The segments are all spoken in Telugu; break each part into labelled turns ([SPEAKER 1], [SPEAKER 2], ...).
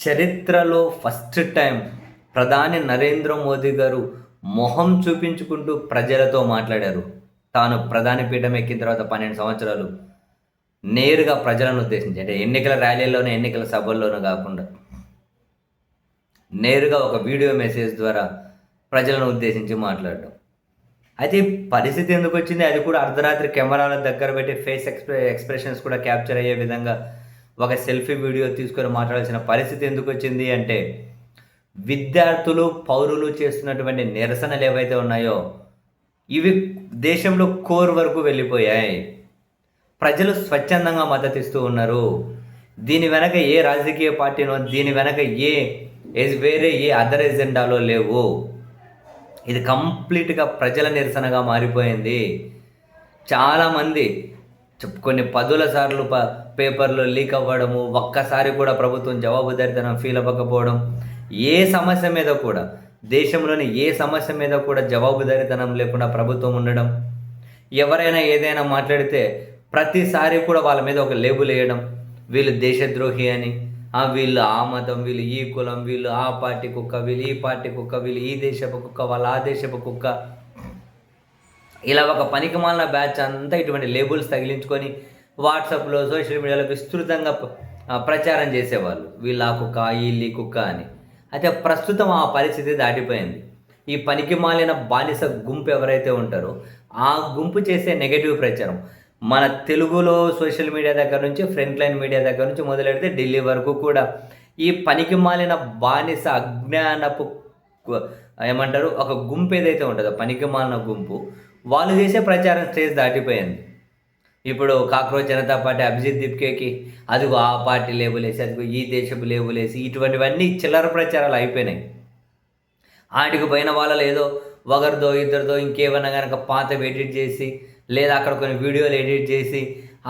[SPEAKER 1] చరిత్రలో ఫస్ట్ టైం ప్రధాని నరేంద్ర మోదీ గారు మొహం చూపించుకుంటూ ప్రజలతో మాట్లాడారు. తాను ప్రధాని పీఠం ఎక్కిన తర్వాత 12 సంవత్సరాలు నేరుగా ప్రజలను ఉద్దేశించి, అంటే ఎన్నికల ర్యాలీల్లోనూ, ఎన్నికల సభల్లోనూ కాకుండా నేరుగా ఒక వీడియో మెసేజ్ ద్వారా ప్రజలను ఉద్దేశించి మాట్లాడడం. అయితే ఈ పరిస్థితి ఎందుకొచ్చింది? అది కూడా అర్ధరాత్రి కెమెరాల దగ్గర పెట్టి ఫేస్ ఎక్స్‌ప్రెషన్స్ కూడా క్యాప్చర్ అయ్యే విధంగా ఒక సెల్ఫీ వీడియో తీసుకొని మాట్లాడాల్సిన పరిస్థితి ఎందుకొచ్చింది అంటే, విద్యార్థులు, పౌరులు చేస్తున్నటువంటి నిరసనలు ఏవైతే ఉన్నాయో, ఇవి దేశంలో కోర్ వరకు వెళ్ళిపోయాయి. ప్రజలు స్వచ్ఛందంగా మద్దతిస్తూ ఉన్నారు. దీని వెనక ఏ రాజకీయ పార్టీనో, దీని వెనక వేరే ఏ అదర్ ఎజెండాలో లేవు. ఇది కంప్లీట్‌గా ప్రజల నిరసనగా మారిపోయింది. చాలామంది కొన్ని పదుల సార్లు పేపర్‌లో లీక్ అవ్వడము, ఒక్కసారి కూడా ప్రభుత్వం జవాబుదారీతనం ఫీల్ అవ్వకపోవడం, ఏ సమస్య మీద కూడా, దేశంలోని ఏ సమస్య మీద కూడా జవాబుదారీతనం లేకుండా ప్రభుత్వం ఉండడం, ఎవరైనా ఏదైనా మాట్లాడితే ప్రతిసారి కూడా వాళ్ళ మీద ఒక లేబుల్ వేయడం, వీళ్ళు దేశద్రోహి అని, వీళ్ళు ఆ మతం, వీళ్ళు ఈ కులం, వీళ్ళు ఆ పార్టీ కుక్క, వీళ్ళు ఈ పార్టీ కుక్క, వీళ్ళు ఈ దేశపు కుక్క, వాళ్ళు ఆ దేశపు కుక్క, ఇలా ఒక పనికిమాలిన బ్యాచ్ అంతా ఇటువంటి లేబుల్స్ తగిలించుకొని వాట్సాప్‌లో, సోషల్ మీడియాలో విస్తృతంగా ప్రచారం చేసేవాళ్ళు. వీళ్ళు ఆ కుక్క, వీళ్ళు ఈ కుక్క అని. అయితే ప్రస్తుతం ఆ పరిస్థితి దాటిపోయింది. ఈ పనికిమాలిన బానిస గుంపు ఎవరైతే ఉంటారో, ఆ గుంపు చేసే నెగెటివ్ ప్రచారం మన తెలుగులో సోషల్ మీడియా దగ్గర నుంచి, ఫ్రంట్ లైన్ మీడియా దగ్గర నుంచి మొదలెడితే ఢిల్లీ వరకు కూడా ఈ పనికిమాలిన బానిస అజ్ఞానపు ఏమంటారు, ఒక గుంపు ఏదైతే ఉంటుందో పనికిమాలిన గుంపు, వాళ్ళు చేసే ప్రచారం స్టేజ్ దాటిపోయింది. ఇప్పుడు కాక్రోచ్ జనతా పార్టీ అభిజిత్ దిప్కేకి అదిగో ఆ పార్టీ లేబులేసి, అదిగో ఈ దేశపు లేబులేసి, ఇటువంటివన్నీ చిల్లర ప్రచారాలు అయిపోయినాయి. ఆటికి పోయిన వాళ్ళలో ఏదో ఒకరిదో ఇద్దరిదో ఇంకేమన్నా కనుక పాతవి ఎడిట్ చేసి, లేదా అక్కడ కొన్ని వీడియోలు ఎడిట్ చేసి,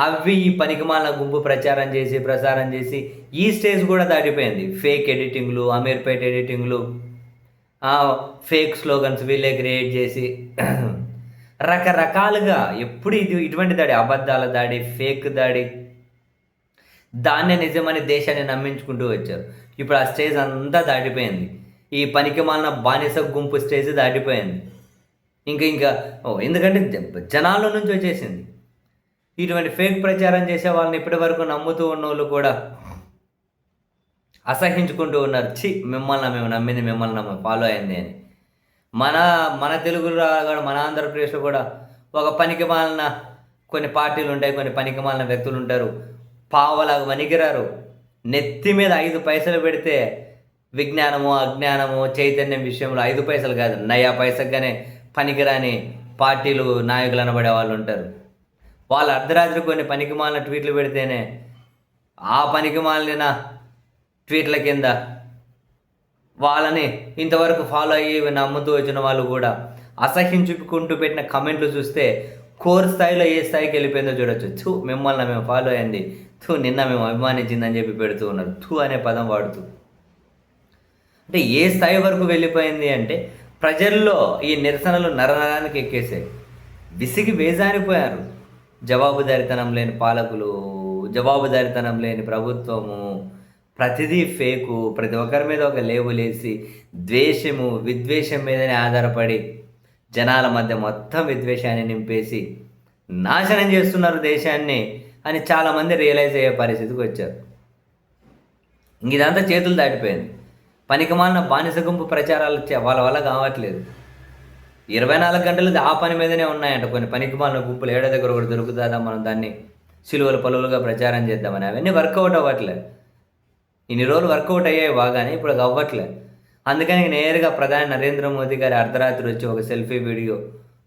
[SPEAKER 1] అవి ఈ పనికిమాలిన గుంపు ప్రచారం చేసి, ప్రసారం చేసి ఈ స్టేజ్ కూడా దాటిపోయింది. ఫేక్ ఎడిటింగ్లు, అమీర్పేట ఎడిటింగ్లు, ఫేక్ స్లోగన్స్ వీళ్ళే క్రియేట్ చేసి రకరకాలుగా ఎప్పుడు ఇటువంటి దాడి, అబద్ధాల దాడి, ఫేక్ దాడి, దాన్నే నిజమని దేశాన్ని నమ్మించుకుంటూ వచ్చారు. ఇప్పుడు ఆ స్టేజ్ అంతా దాటిపోయింది. ఈ పనికిమాలిన బానిస గుంపు స్టేజ్ దాటిపోయింది. ఇంకా ఎందుకంటే జనాల్లో నుంచి వచ్చేసింది. ఇటువంటి ఫేక్ ప్రచారం చేసే వాళ్ళని ఇప్పటి వరకు నమ్ముతూ ఉన్నోళ్ళు కూడా అసహించుకుంటూ ఉన్నారు. మిమ్మల్ని మేము నమ్మింది, మిమ్మల్ని ఫాలో అయింది అని. మన తెలుగులో కూడా, మన ఆంధ్రప్రదేశ్లో కూడా ఒక పనికిమాలిన కొన్ని పార్టీలు ఉంటాయి, కొన్ని పనికిమాలిన వ్యక్తులు ఉంటారు. పావలాగా వనికిరారు. నెత్తి మీద 5 పైసలు పెడితే విజ్ఞానము, అజ్ఞానము, చైతన్యం విషయంలో 5 పైసలు కాదు, నయా పైసగానే పనికిరాని పార్టీలు నాయకులు అనబడే వాళ్ళు ఉంటారు. వాళ్ళు అర్ధరాత్రి కొన్ని పనికిమాలిన ట్వీట్లు పెడితేనే ఆ పనికిమాలిన ట్వీట్ల కింద వాళ్ళని ఇంతవరకు ఫాలో అయ్యి నమ్ముతూ వచ్చిన వాళ్ళు కూడా అసహించుకుంటూ పెట్టిన కమెంట్లు చూస్తే కోర్ స్థాయిలో ఏ స్థాయికి వెళ్ళిపోయిందో చూడొచ్చు. మిమ్మల్ని మేము ఫాలో అయింది, నిన్న మేము అభిమానించిందని చెప్పి పెడుతూ ఉన్నారు. అనే పదం వాడుతూ. అంటే ఏ స్థాయి వరకు వెళ్ళిపోయింది అంటే, ప్రజల్లో ఈ నిరసనలు నరనరానికి ఎక్కేసాయి. విసిగి వేజారిపోయారు. జవాబుదారీతనం లేని పాలకులు, జవాబుదారీతనం లేని ప్రభుత్వము, ప్రతిదీ ఫేకు, ప్రతి ఒక్కరి మీద ఒక లేబులేసి, ద్వేషము, విద్వేషం మీదనే ఆధారపడి జనాల మధ్య మొత్తం విద్వేషాన్ని నింపేసి నాశనం చేస్తున్నారు దేశాన్ని అని చాలామంది రియలైజ్ అయ్యే పరిస్థితికి వచ్చారు. ఇదంతా చేతులు దాటిపోయింది. పనికిమాలిన బానిస గుంపు ప్రచారాలు వాళ్ళ వల్ల కావట్లేదు. 24 గంటలు ఆ పని మీదనే ఉన్నాయంట. కొన్ని పనికిమాలిన గుంపులు ఏడ దగ్గర ఒకటి దొరుకుతుందా, మనం దాన్ని సిలువలు పలువులుగా ప్రచారం చేద్దామని, అవన్నీ వర్కౌట్ అవ్వట్లేదు. ఇన్ని రోజులు వర్కౌట్ అయ్యాయి బాగానే, ఇప్పుడు అవ్వట్లే. అందుకని నేరుగా ప్రధాని నరేంద్ర మోదీ గారి అర్ధరాత్రి వచ్చి ఒక సెల్ఫీ వీడియో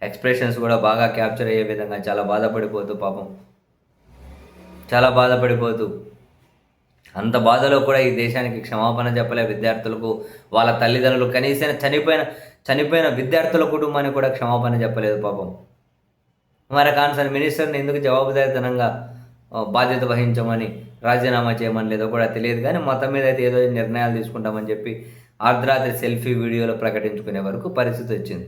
[SPEAKER 1] ఎక్స్ప్రెషన్స్ కూడా బాగా క్యాప్చర్ అయ్యే విధంగా చాలా బాధపడిపోతూ, పాపం చాలా బాధపడిపోతూ, అంత బాధలో కూడా ఈ దేశానికి క్షమాపణ చెప్పలే విద్యార్థులకు, వాళ్ళ తల్లిదండ్రులు, కనీసం చనిపోయిన విద్యార్థుల కుటుంబానికి కూడా క్షమాపణ చెప్పలేదు పాపం. మరి కాన్సర్న్ మినిస్టర్ని ఎందుకు జవాబుదారీతనంగా బాధ్యత వహించమని, రాజీనామా చేయమని లేదో కూడా తెలియదు. కానీ మొత్తం మీద అయితే ఏదో నిర్ణయాలు తీసుకుంటామని చెప్పి అర్ధరాత్రి సెల్ఫీ వీడియోలో ప్రకటించుకునే వరకు పరిస్థితి వచ్చింది.